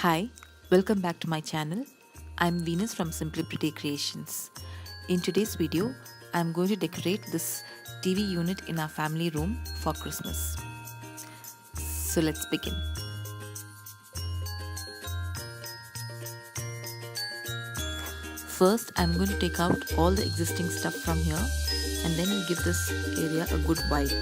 Hi, welcome back to my channel. I'm Venus from SimplyPretty Creations. In today's video, I'm going to decorate this TV unit in our family room for Christmas. So let's begin. First, I'm going to take out all the existing stuff from here and then give this area a good wipe.